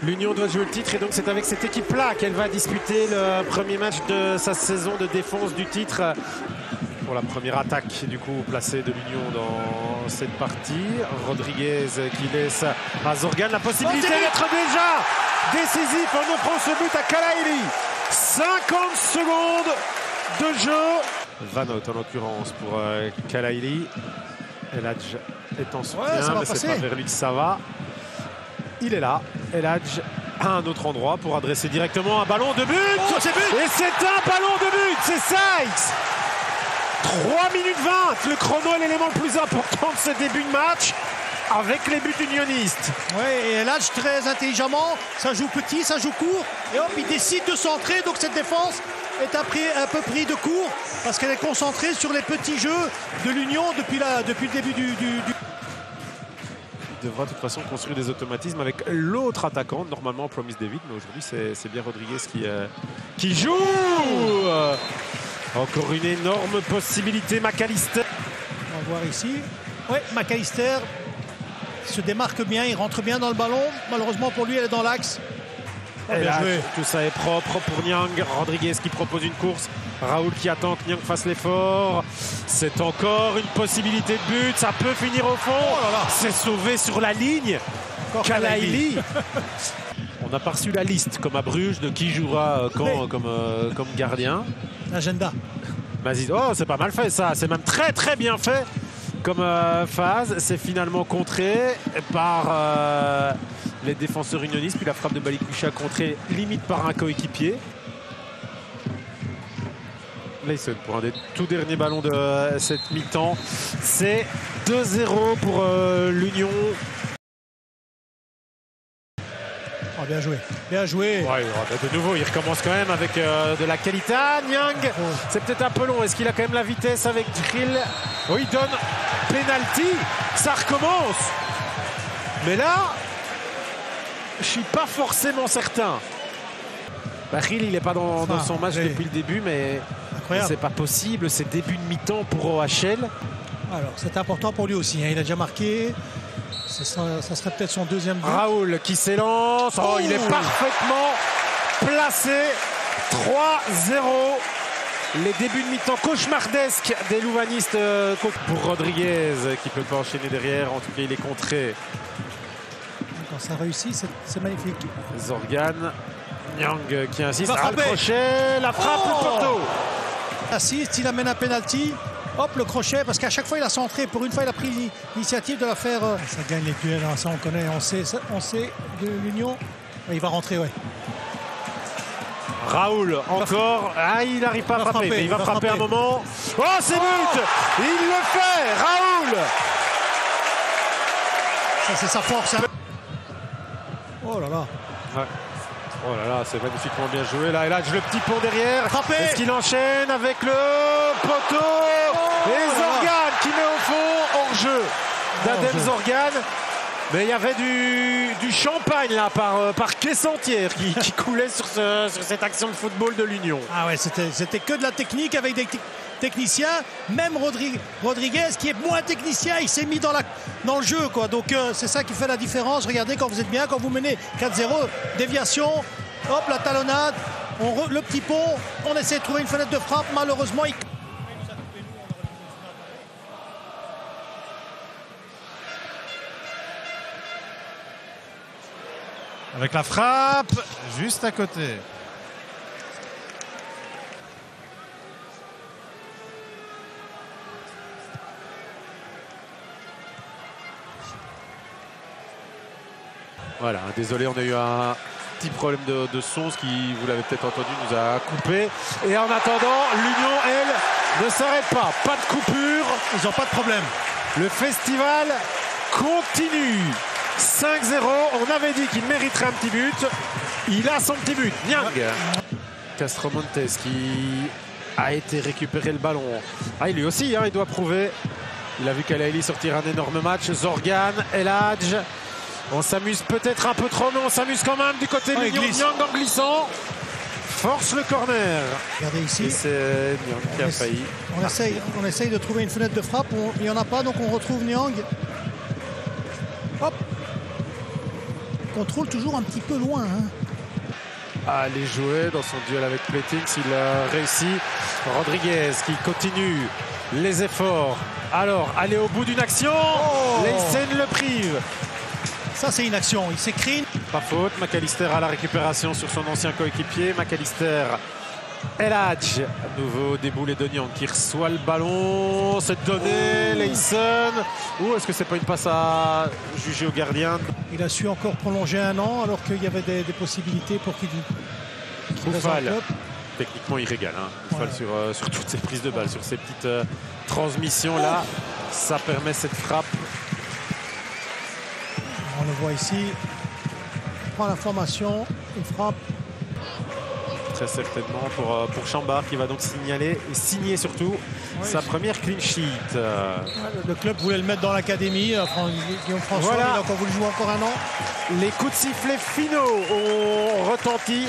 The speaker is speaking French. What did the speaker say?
L'Union doit jouer le titre et donc c'est avec cette équipe-là qu'elle va disputer le premier match de sa saison de défense du titre. Pour la première attaque du coup placée de l'Union dans cette partie. Rodriguez qui laisse à Zorgan la possibilité d'être déjà décisif en offrant ce but à Kalaili. 50 secondes de jeu. Vanot en l'occurrence pour Kalaili. Eladj est en soutien, mais c'est pas vers lui que ça va. Il est là. Eladj à un autre endroit pour adresser directement un ballon de but. Oh, et c'est un ballon de but, c'est Sykes. 3 minutes 20, le chrono est l'élément le plus important de ce début de match avec les buts unionistes. Oui, et Eladj très intelligemment, ça joue petit, ça joue court, et hop, il décide de centrer, donc cette défense est un peu pris de court parce qu'elle est concentrée sur les petits jeux de l'Union depuis le début du... Il devra de toute façon construire des automatismes avec l'autre attaquant, normalement Promise David, mais aujourd'hui c'est bien Rodriguez qui joue. Encore une énorme possibilité, McAllister. On va voir ici. Oui, McAllister se démarque bien, il rentre bien dans le ballon. Malheureusement pour lui, elle est dans l'axe. Tout ça est propre pour Niang. Rodriguez qui propose une course. Raoul qui attend que Niang fasse l'effort. C'est encore une possibilité de but. Ça peut finir au fond. C'est sauvé sur la ligne. Kalaili. On n'a pas reçu la liste, comme à Bruges, de qui jouera quand comme gardien. L'agenda. Oh, c'est pas mal fait ça. C'est même très très bien fait comme phase. C'est finalement contré par les défenseurs unionistes. Puis la frappe de Balikwisha contrée limite par un coéquipier. Layson pour un des tout derniers ballons de cette mi-temps. C'est 2-0 pour l'Union. Oh, bien joué, bien joué. Ouais, de nouveau, il recommence quand même avec de la qualité. Niang, c'est peut-être un peu long. Est-ce qu'il a quand même la vitesse avec Drill? Oh, il donne penalty. Ça recommence. Mais là, je suis pas forcément certain. Drill, il n'est pas dans son match depuis le début, mais c'est pas possible. C'est début de mi-temps pour OHL. Alors, c'est important pour lui aussi. Hein. Il a déjà marqué. Ça serait peut-être son deuxième but. Raoul qui s'élance. Oh, il est parfaitement placé. 3-0. Les débuts de mi-temps cauchemardesques des louvanistes pour Rodriguez qui peut pas enchaîner derrière. En tout cas, il est contré. Quand ça réussit, c'est magnifique. Zorgan. Niang qui insiste. Le crochet. La frappe au poteau. Assiste, il amène un penalty. Hop, le crochet, parce qu'à chaque fois il a centré. Pour une fois, il a pris l'initiative de la faire. Ça gagne les duels, hein, ça on connaît, on sait de l'Union. Il va rentrer, ouais. Raoul, encore. Il n'arrive pas à frapper, mais il va frapper un moment. Oh, c'est but! Il le fait, Raoul! Ça, c'est sa force. Hein. Oh là là. Ouais. Oh là là, c'est magnifiquement bien joué. Là, le petit pont derrière. Est-ce qu'il enchaîne avec le poteau? Et Zorgan qui met au fond hors-jeu d'Adem Zorgan. Mais il y avait du champagne là par caisse entière qui coulait sur cette action de football de l'Union. Ah ouais, c'était que de la technique avec des techniciens. Même Rodriguez qui est moins technicien, il s'est mis dans le jeu, quoi. Donc c'est ça qui fait la différence. Regardez, quand vous êtes bien, quand vous menez 4-0, déviation, hop, la talonnade, le petit pont, on essaie de trouver une fenêtre de frappe. Malheureusement, avec la frappe juste à côté. Voilà, désolé, on a eu un petit problème de son, ce qui, vous l'avez peut-être entendu, nous a coupé. Et en attendant, l'Union, elle, ne s'arrête pas. Pas de coupure. Ils n'ont pas de problème. Le festival continue. 5-0, on avait dit qu'il mériterait un petit but. Il a son petit but, Niang. Castromontes qui a été récupérer le ballon. Lui aussi, il doit prouver. Il a vu Kalaili sortir un énorme match. Zorgan, Eladj. On s'amuse peut-être un peu trop, mais on s'amuse quand même du côté de l'Union. Niang en glissant. Force le corner. Regardez ici. Et c'est Niang qui a failli. On essaye de trouver une fenêtre de frappe. Il n'y en a pas, donc on retrouve Niang. Hop. contrôle toujours un petit peu loin. Hein. Allez jouer dans son duel avec Pletings, il a réussi. Rodriguez qui continue les efforts. Alors, aller au bout d'une action. Leysen le prive. Ça, c'est une action. Il s'écrit. Pas faute. McAllister à la récupération sur son ancien coéquipier. McAllister, El Hadj, à nouveau déboulé de Niang qui reçoit le ballon. C'est donné. Leysen. Ou est-ce que c'est pas une passe à juger au gardien? Il a su encore prolonger 1 an alors qu'il y avait des possibilités pour qu'il reste en club. Techniquement, il régale. Hein. Boufal sur toutes ses prises de balles, sur ces petites transmissions-là. Ça permet cette frappe. On le voit ici. Il prend la formation, il frappe. Très certainement pour Chambard qui va donc signaler et signer surtout sa première clean sheet. Le club voulait le mettre dans l'académie. Guillaume François, voilà. il a encore voulu jouer encore 1 an. Les coups de sifflet finaux ont retenti.